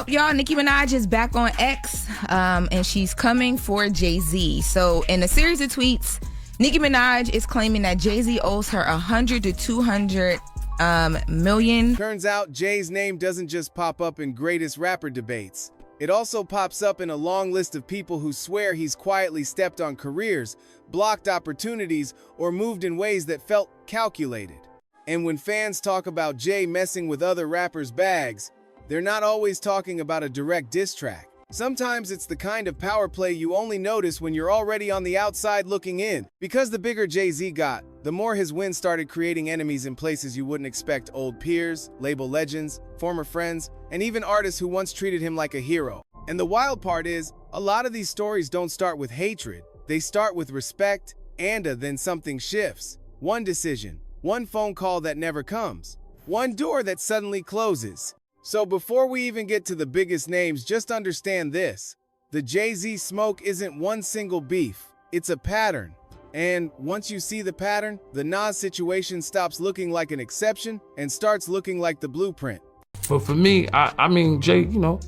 up, y'all? Nicki Minaj is back on X, and she's coming for Jay-Z. So in a series of tweets, Nicki Minaj is claiming that Jay-Z owes her 100 to 200 million. Turns out Jay's name doesn't just pop up in greatest rapper debates. It also pops up in a long list of people who swear he's quietly stepped on careers, blocked opportunities, or moved in ways that felt calculated. And when fans talk about Jay messing with other rappers' bags, they're not always talking about a direct diss track. Sometimes it's the kind of power play you only notice when you're already on the outside looking in. Because the bigger Jay-Z got, the more his wins started creating enemies in places you wouldn't expect: old peers, label legends, former friends, and even artists who once treated him like a hero. And the wild part is, a lot of these stories don't start with hatred. They start with respect, and then something shifts. One decision, one phone call that never comes, one door that suddenly closes. So before we even get to the biggest names, just understand this. The Jay-Z smoke isn't one single beef, it's a pattern. And once you see the pattern, the Nas situation stops looking like an exception and starts looking like the blueprint. But for me, I mean, Jay, you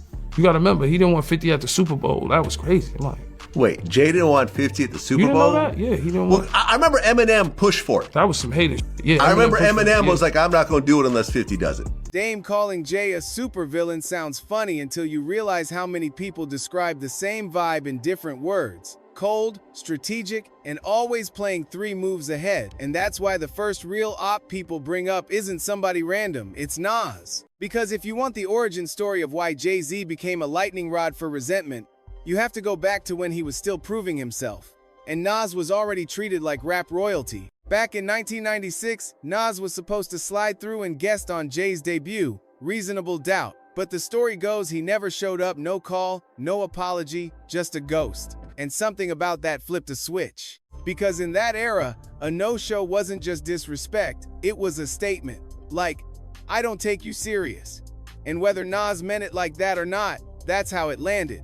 gotta remember, he didn't want 50 at the Super Bowl. That was crazy. I'm like, wait, Jay didn't want 50 at the Super you didn't Bowl? know that? Yeah, he didn't want. I remember Eminem pushed for it. That was some haters. Yeah, I remember Eminem was like, I'm not gonna do it unless 50 does it. Dame calling Jay a supervillain sounds funny until you realize how many people describe the same vibe in different words. Cold, strategic, and always playing 3 moves ahead. And that's why the first real op people bring up isn't somebody random, it's Nas. Because if you want the origin story of why Jay-Z became a lightning rod for resentment, you have to go back to when he was still proving himself. And Nas was already treated like rap royalty. Back in 1996, Nas was supposed to slide through and guest on Jay's debut, Reasonable Doubt. But the story goes he never showed up, no call, no apology, just a ghost. And something about that flipped a switch. Because in that era, a no-show wasn't just disrespect, it was a statement. Like, I don't take you serious. And whether Nas meant it like that or not, that's how it landed.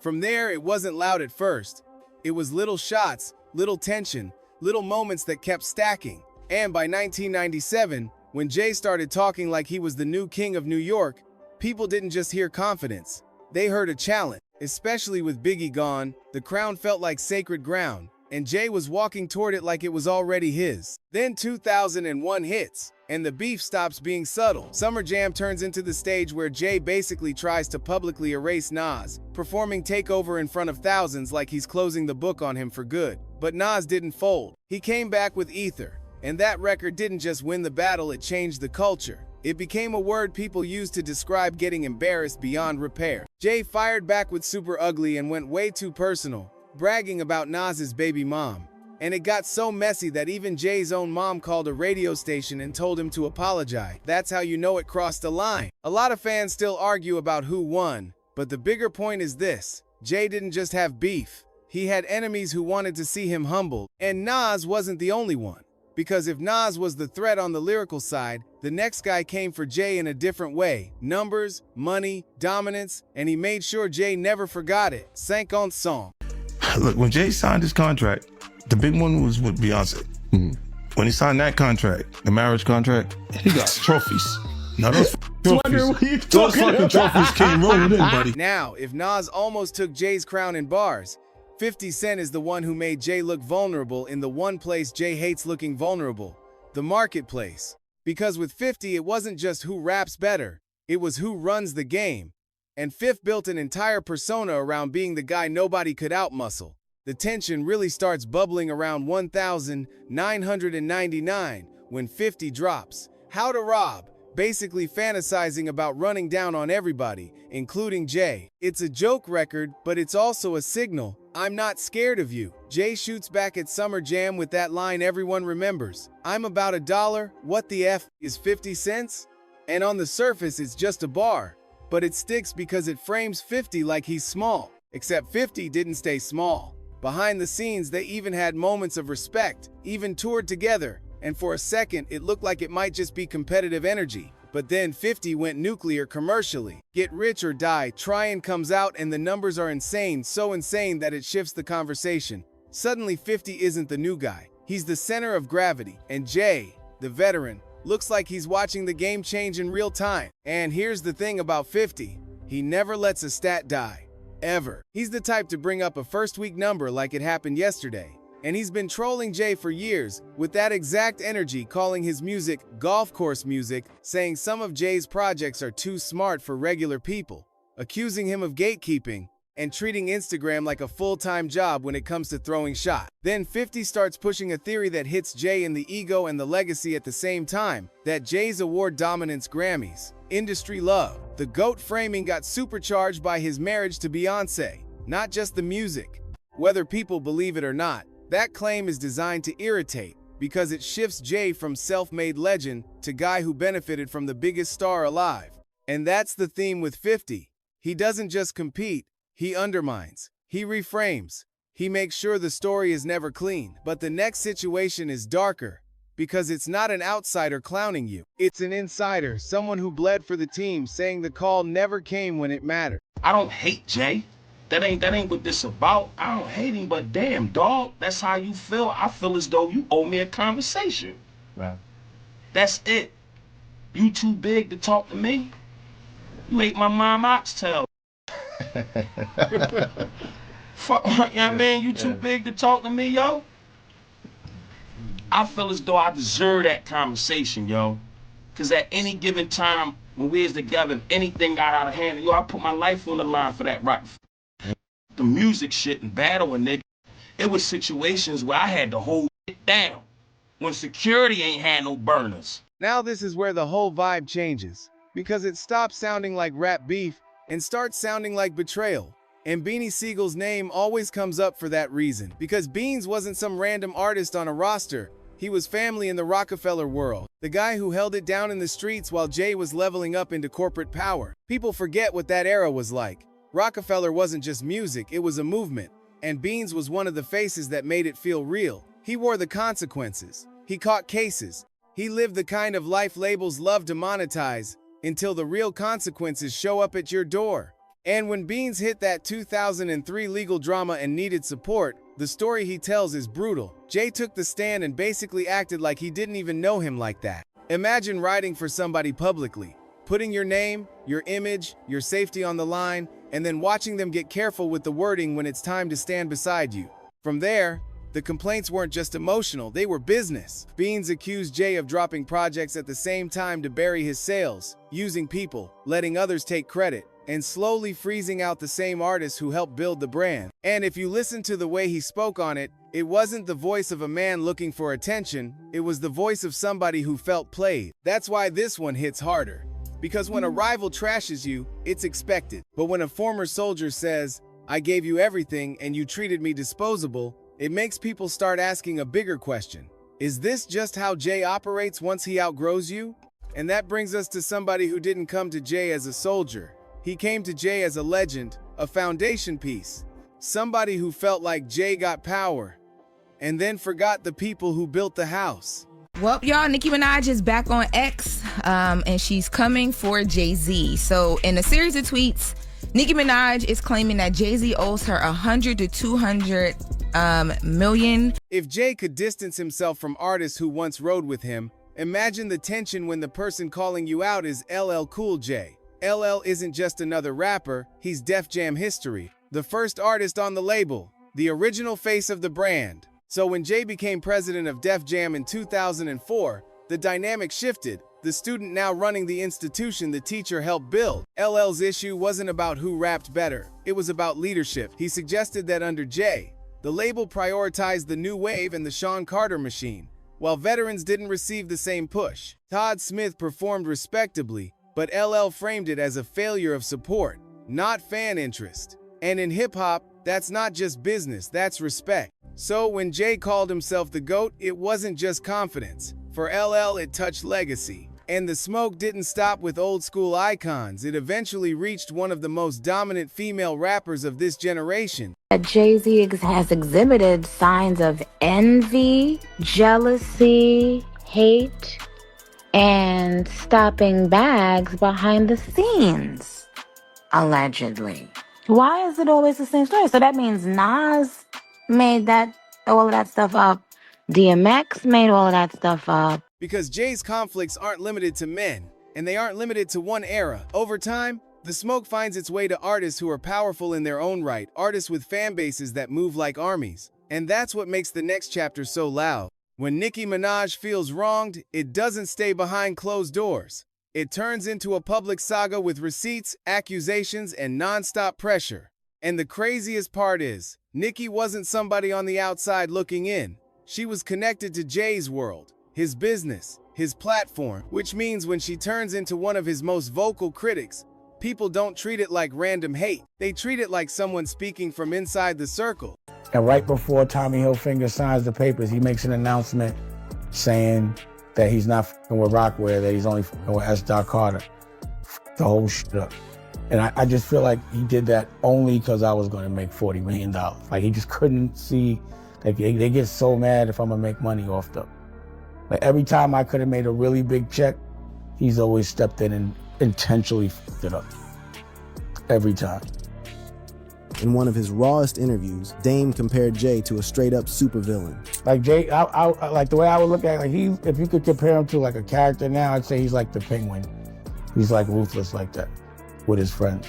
From there, it wasn't loud at first. It was little shots, little tension, little moments that kept stacking. And by 1997, when Jay started talking like he was the new king of New York, people didn't just hear confidence. They heard a challenge. Especially with Biggie gone, the crown felt like sacred ground, and Jay was walking toward it like it was already his. Then 2001 hits, and the beef stops being subtle. Summer Jam turns into the stage where Jay basically tries to publicly erase Nas, performing Takeover in front of thousands like he's closing the book on him for good. But Nas didn't fold. He came back with Ether, and that record didn't just win the battle, it changed the culture. It became a word people used to describe getting embarrassed beyond repair. Jay fired back with Super Ugly and went way too personal, bragging about Nas's baby mom. And it got so messy that even Jay's own mom called a radio station and told him to apologize. That's how you know it crossed the line. A lot of fans still argue about who won, but the bigger point is this: Jay didn't just have beef. He had enemies who wanted to see him humbled. And Nas wasn't the only one. Because if Nas was the threat on the lyrical side, the next guy came for Jay in a different way. Numbers, money, dominance, and he made sure Jay never forgot it. 5 ans. Look, when Jay signed his contract, the big one was with Beyonce. When he signed that contract, the marriage contract, he got trophies. Now those trophies, those fucking trophies came rolling in, buddy. Now, if Nas almost took Jay's crown in bars, 50 Cent is the one who made Jay look vulnerable in the one place Jay hates looking vulnerable, the marketplace. Because with 50, it wasn't just who raps better, it was who runs the game. And Fifth built an entire persona around being the guy nobody could outmuscle. The tension really starts bubbling around 1999 when 50 drops How to Rob, basically fantasizing about running down on everybody, including Jay. It's a joke record, but it's also a signal. I'm not scared of you. Jay shoots back at Summer Jam with that line everyone remembers. I'm about $1, what the F is 50 cents? And on the surface it's just a bar, but it sticks because it frames 50 like he's small. Except 50 didn't stay small. Behind the scenes they even had moments of respect, even toured together, and for a second it looked like it might just be competitive energy. But then 50 went nuclear commercially. Get Rich or Die, Tryin' comes out and the numbers are insane, so insane that it shifts the conversation. Suddenly 50 isn't the new guy. He's the center of gravity. And Jay, the veteran, looks like he's watching the game change in real time. And here's the thing about 50. He never lets a stat die. Ever. He's the type to bring up a first-week number like it happened yesterday. And he's been trolling Jay for years, with that exact energy, calling his music golf course music, saying some of Jay's projects are too smart for regular people, accusing him of gatekeeping, and treating Instagram like a full-time job when it comes to throwing shots. Then 50 starts pushing a theory that hits Jay in the ego and the legacy at the same time, that Jay's award dominance Grammys, industry love. The GOAT framing got supercharged by his marriage to Beyonce, not just the music. Whether people believe it or not, that claim is designed to irritate, because it shifts Jay from self-made legend to guy who benefited from the biggest star alive. And that's the theme with 50. He doesn't just compete, he undermines, he reframes, he makes sure the story is never clean. But the next situation is darker, because it's not an outsider clowning you. It's an insider, someone who bled for the team, saying the call never came when it mattered. I don't hate Jay. That ain't what this about. I don't hate him, but damn, dog, that's how you feel. I feel as though you owe me a conversation. Right. That's it. You too big to talk to me? You ate my mom oxtail. Fuck, you know what I mean? You too big to talk to me, yo? I feel as though I deserve that conversation, yo. Cause at any given time, when we was together, if anything got out of hand, yo, I put my life on the line for that Rockefeller. The music shit and battling, nigga. It was situations where I had to hold it down. When security ain't had no burners. Now this is where the whole vibe changes, because it stops sounding like rap beef and starts sounding like betrayal. And Beanie Sigel's name always comes up for that reason, because Beans wasn't some random artist on a roster. He was family in the Rockefeller world, the guy who held it down in the streets while Jay was leveling up into corporate power. People forget what that era was like. Rockefeller wasn't just music, it was a movement, and Beans was one of the faces that made it feel real. He wore the consequences. He caught cases. He lived the kind of life labels love to monetize, until the real consequences show up at your door. And when Beans hit that 2003 legal drama and needed support, the story he tells is brutal. Jay took the stand and basically acted like he didn't even know him like that. Imagine writing for somebody publicly, putting your name, your image, your safety on the line, and then watching them get careful with the wording when it's time to stand beside you. From there, the complaints weren't just emotional, they were business. Beans accused Jay of dropping projects at the same time to bury his sales, using people, letting others take credit, and slowly freezing out the same artists who helped build the brand. And if you listen to the way he spoke on it, it wasn't the voice of a man looking for attention, it was the voice of somebody who felt played. That's why this one hits harder. Because when a rival trashes you, it's expected. But when a former soldier says, "I gave you everything and you treated me disposable," it makes people start asking a bigger question. Is this just how Jay operates once he outgrows you? And that brings us to somebody who didn't come to Jay as a soldier. He came to Jay as a legend, a foundation piece. Somebody who felt like Jay got power, and then forgot the people who built the house. Well, y'all, Nicki Minaj is back on X, and she's coming for Jay-Z. So in a series of tweets, Nicki Minaj is claiming that Jay-Z owes her 100 to 200 million. If Jay could distance himself from artists who once rode with him, imagine the tension when the person calling you out is LL Cool J. LL isn't just another rapper, he's Def Jam history, the first artist on the label, the original face of the brand. So when Jay became president of Def Jam in 2004, the dynamic shifted. The student now running the institution the teacher helped build. LL's issue wasn't about who rapped better, it was about leadership. He suggested that under Jay, the label prioritized the new wave and the Sean Carter machine, while veterans didn't receive the same push. Todd Smith performed respectably, but LL framed it as a failure of support, not fan interest. And in hip-hop, that's not just business, that's respect. So when Jay called himself the GOAT, it wasn't just confidence. For LL, it touched legacy. And the smoke didn't stop with old school icons. It eventually reached one of the most dominant female rappers of this generation. Jay-Z has exhibited signs of envy, jealousy, hate, and stopping bags behind the scenes, allegedly. Why is it always the same story? So that means Nas made all of that stuff up. DMX made all of that stuff up. Because Jay's conflicts aren't limited to men, and they aren't limited to one era. Over time, The smoke finds its way to artists who are powerful in their own right, artists with fan bases that move like armies. And that's what makes the next chapter so loud. When Nicki Minaj feels wronged, it doesn't stay behind closed doors. It turns into a public saga with receipts, accusations, and non-stop pressure. And the craziest part is, Nicki wasn't somebody on the outside looking in. She was connected to Jay's world, his business, his platform, which means when she turns into one of his most vocal critics, people don't treat it like random hate. They treat it like someone speaking from inside the circle. And right before Tommy Hilfiger signs the papers, he makes an announcement saying that he's not f***ing with Rockefeller, that he's only f***ing with S. Carter. The whole shit up. And I just feel like he did that only because I was going to make $40 million. Like, he just couldn't see, like, they get so mad if I'm going to make money off them. Like, every time I could have made a really big check, he's always stepped in and intentionally f***ed it up. Every time. In one of his rawest interviews, Dame compared Jay to a straight-up supervillain. Like Jay, I like the way I would look at it, like if you could compare him to like a character now, I'd say he's like the Penguin. He's like ruthless like that with his friends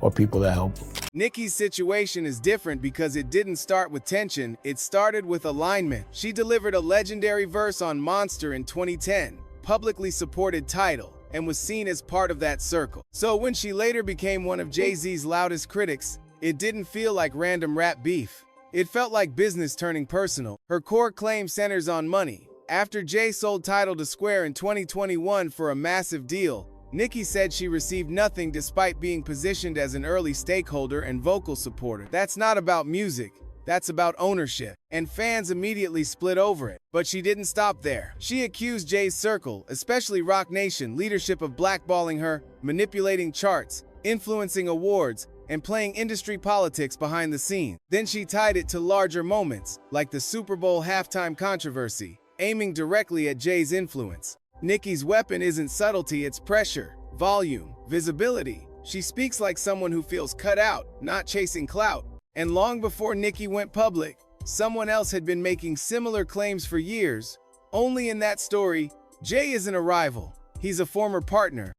or people that help him. Nicki's situation is different because it didn't start with tension, it started with alignment. She delivered a legendary verse on Monster in 2010, publicly supported Tidal, and was seen as part of that circle. So when she later became one of Jay-Z's loudest critics, it didn't feel like random rap beef. It felt like business turning personal. Her core claim centers on money. After Jay sold Tidal to Square in 2021 for a massive deal, Nicki said she received nothing despite being positioned as an early stakeholder and vocal supporter. That's not about music. That's about ownership. And fans immediately split over it. But she didn't stop there. She accused Jay's circle, especially Roc Nation leadership, of blackballing her, manipulating charts, influencing awards, and playing industry politics behind the scenes. Then she tied it to larger moments, like the Super Bowl halftime controversy, aiming directly at Jay's influence. Nicki's weapon isn't subtlety, it's pressure, volume, visibility. She speaks like someone who feels cut out, not chasing clout. And long before Nicki went public, someone else had been making similar claims for years. Only in that story, Jay isn't a rival. He's a former partner.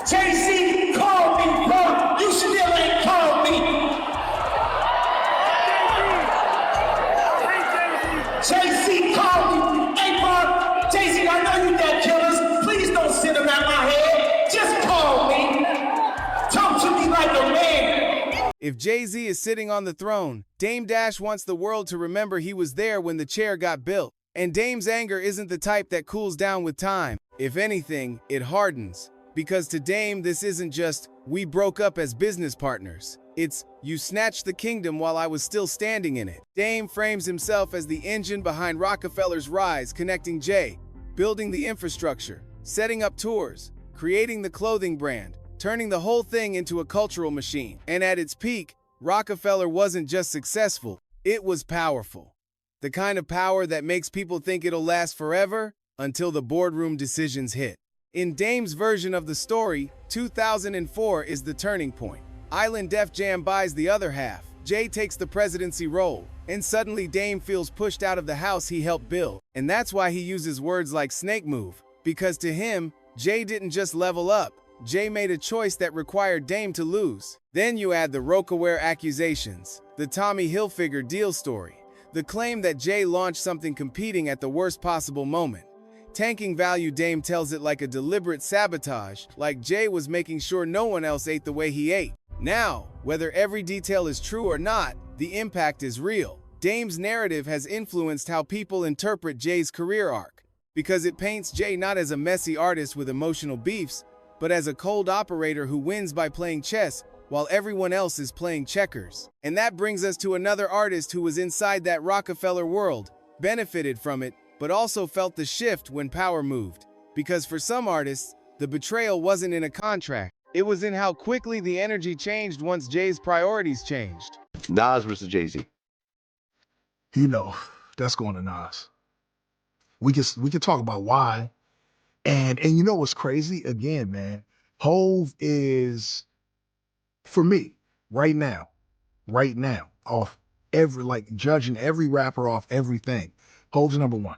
Jay-Z called me, bro. You still ain't called me. Jay-Z called me. Hey, bro, Jay-Z, I know you got killers. Please don't send them at my head. Just call me. Talk to me like a man. If Jay-Z is sitting on the throne, Dame Dash wants the world to remember he was there when the chair got built. And Dame's anger isn't the type that cools down with time. If anything, it hardens. Because to Dame, this isn't just, we broke up as business partners. It's, you snatched the kingdom while I was still standing in it. Dame frames himself as the engine behind Rockefeller's rise, connecting Jay, building the infrastructure, setting up tours, creating the clothing brand, turning the whole thing into a cultural machine. And at its peak, Rockefeller wasn't just successful, it was powerful. The kind of power that makes people think it'll last forever until the boardroom decisions hit. In Dame's version of the story, 2004 is the turning point. Island Def Jam buys the other half. Jay takes the presidency role, and suddenly Dame feels pushed out of the house he helped build. And that's why he uses words like snake move, because to him, Jay didn't just level up. Jay made a choice that required Dame to lose. Then you add the Rockefeller accusations, the Tommy Hilfiger deal story, the claim that Jay launched something competing at the worst possible moment. Tanking value, Dame tells it like a deliberate sabotage, like Jay was making sure no one else ate the way he ate. Now, whether every detail is true or not, the impact is real. Dame's narrative has influenced how people interpret Jay's career arc, because it paints Jay not as a messy artist with emotional beefs, but as a cold operator who wins by playing chess while everyone else is playing checkers. And that brings us to another artist who was inside that Rockefeller world, benefited from it, but also felt the shift when power moved. Because for some artists, the betrayal wasn't in a contract. It was in how quickly the energy changed once Jay's priorities changed. Nas versus Jay-Z. You know, that's going to Nas. We can talk about why. And you know what's crazy? Again, man, Hove is, for me, right now, off every, like, judging every rapper off everything, Hove's number one.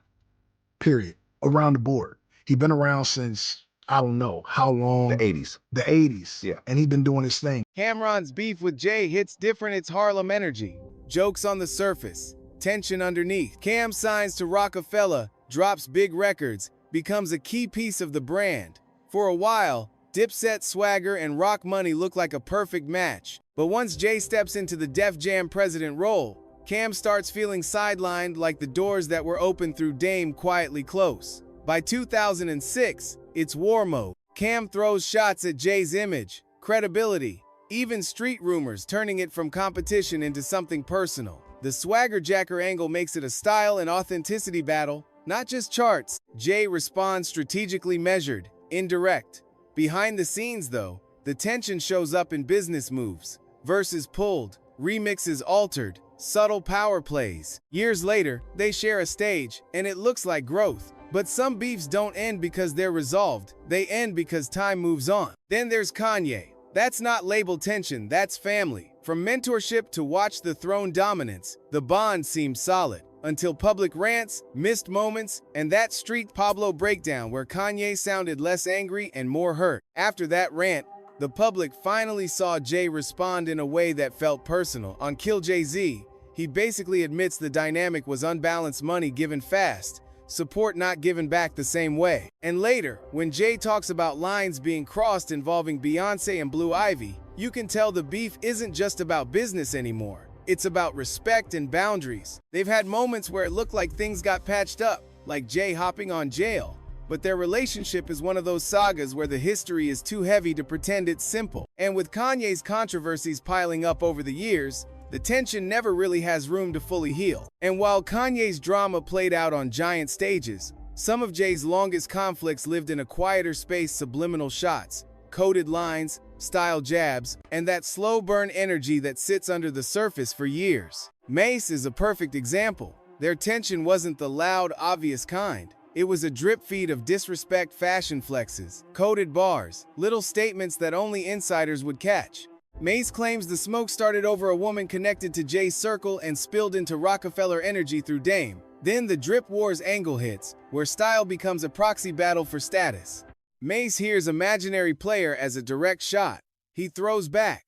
Period. Around the board. He's been around since I don't know how long. The 80s. The 80s. Yeah. And he's been doing his thing. Camron's beef with Jay hits different. It's Harlem energy. Jokes on the surface, tension underneath. Cam signs to Rockefeller, drops big records, becomes a key piece of the brand. For a while, Dipset swagger and Rock money look like a perfect match. But once Jay steps into the Def Jam president role, Cam starts feeling sidelined, like the doors that were open through Dame quietly close. By 2006, it's war mode. Cam throws shots at Jay's image, credibility, even street rumors, turning it from competition into something personal. The swagger jacker angle makes it a style and authenticity battle, not just charts. Jay responds strategically, measured, indirect. Behind the scenes, though, the tension shows up in business moves. Verses pulled, remixes altered, subtle power plays. Years later, they share a stage, and it looks like growth. But some beefs don't end because they're resolved. They end because time moves on. Then there's Kanye. That's not labeled tension, that's family. From mentorship to Watch the Throne dominance, the bond seems solid. Until public rants, missed moments, and that Street Pablo breakdown where Kanye sounded less angry and more hurt. After that rant, the public finally saw Jay respond in a way that felt personal. On Kill Jay-Z, he basically admits the dynamic was unbalanced, money given fast, support not given back the same way. And later, when Jay talks about lines being crossed involving Beyonce and Blue Ivy, you can tell the beef isn't just about business anymore. It's about respect and boundaries. They've had moments where it looked like things got patched up, like Jay hopping on Jail. But their relationship is one of those sagas where the history is too heavy to pretend it's simple. And with Kanye's controversies piling up over the years, the tension never really has room to fully heal. And while Kanye's drama played out on giant stages, some of Jay's longest conflicts lived in a quieter space, subliminal shots, coded lines, style jabs, and that slow burn energy that sits under the surface for years. Mace is a perfect example. Their tension wasn't the loud, obvious kind. It was a drip feed of disrespect, fashion flexes, coded bars, little statements that only insiders would catch. Mace claims the smoke started over a woman connected to Jay's circle and spilled into Rockefeller energy through Dame. Then the drip wars angle hits, where style becomes a proxy battle for status. Mace hears imaginary player as a direct shot. He throws back.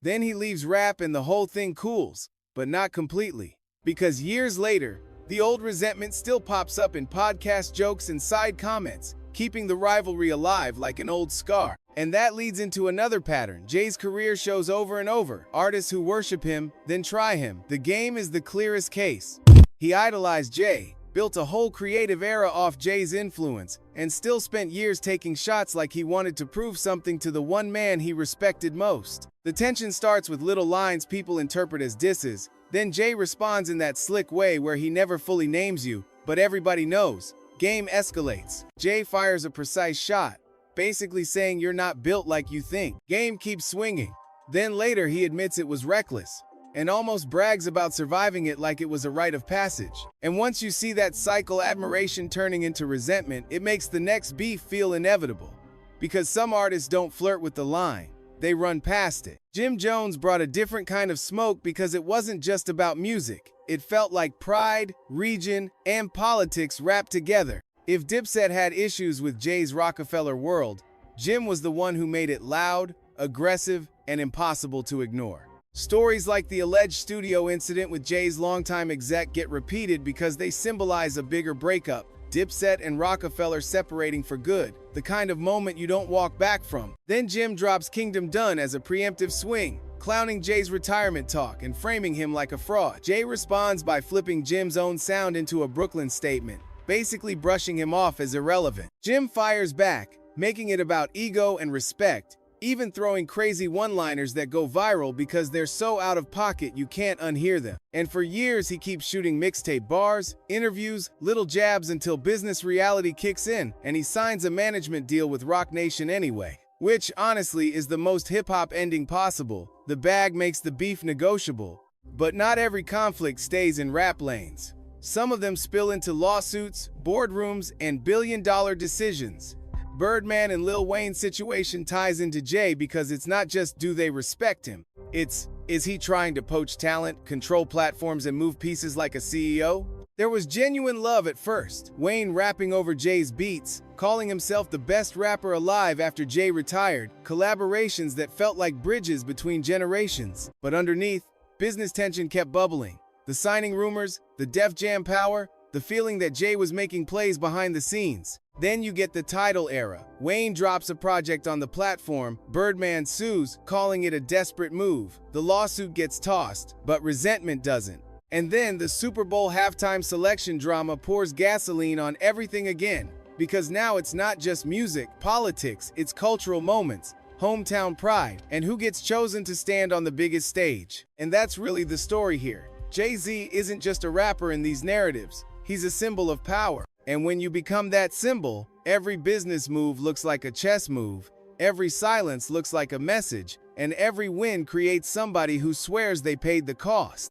Then he leaves rap and the whole thing cools, but not completely. Because years later, the old resentment still pops up in podcast jokes and side comments, keeping the rivalry alive like an old scar. And that leads into another pattern Jay's career shows over and over. Artists who worship him, then try him. The Game is the clearest case. He idolized Jay, built a whole creative era off Jay's influence, and still spent years taking shots like he wanted to prove something to the one man he respected most. The tension starts with little lines people interpret as disses. Then Jay responds in that slick way where he never fully names you, but everybody knows. Game escalates. Jay fires a precise shot, basically saying you're not built like you think. Game keeps swinging. Then later he admits it was reckless, and almost brags about surviving it like it was a rite of passage. And once you see that cycle, admiration turning into resentment, it makes the next beef feel inevitable. Because some artists don't flirt with the line, they run past it. Jim Jones brought a different kind of smoke because it wasn't just about music. It felt like pride, region, and politics wrapped together. If Dipset had issues with Jay's Rockefeller world, Jim was the one who made it loud, aggressive, and impossible to ignore. Stories like the alleged studio incident with Jay's longtime exec get repeated because they symbolize a bigger breakup, Dipset and Rockefeller separating for good, the kind of moment you don't walk back from. Then Jim drops Kingdom Done as a preemptive swing, clowning Jay's retirement talk and framing him like a fraud. Jay responds by flipping Jim's own sound into a Brooklyn statement, basically brushing him off as irrelevant. Jim fires back, making it about ego and respect, even throwing crazy one-liners that go viral because they're so out of pocket you can't unhear them. And for years he keeps shooting mixtape bars, interviews, little jabs until business reality kicks in and he signs a management deal with Roc Nation anyway. Which, honestly, is the most hip-hop ending possible. The bag makes the beef negotiable. But not every conflict stays in rap lanes. Some of them spill into lawsuits, boardrooms, and billion-dollar decisions. Birdman and Lil Wayne's situation ties into Jay because it's not just do they respect him, it's is he trying to poach talent, control platforms, and move pieces like a CEO? There was genuine love at first, Wayne rapping over Jay's beats, calling himself the best rapper alive after Jay retired, collaborations that felt like bridges between generations. But underneath, business tension kept bubbling. The signing rumors, the Def Jam power, the feeling that Jay was making plays behind the scenes. Then you get the Tidal era. Wayne drops a project on the platform, Birdman sues, calling it a desperate move. The lawsuit gets tossed, but resentment doesn't. And then the Super Bowl halftime selection drama pours gasoline on everything again. Because now it's not just music, politics, it's cultural moments, hometown pride, and who gets chosen to stand on the biggest stage. And that's really the story here. Jay-Z isn't just a rapper in these narratives. He's a symbol of power. And when you become that symbol, every business move looks like a chess move, every silence looks like a message, and every win creates somebody who swears they paid the cost.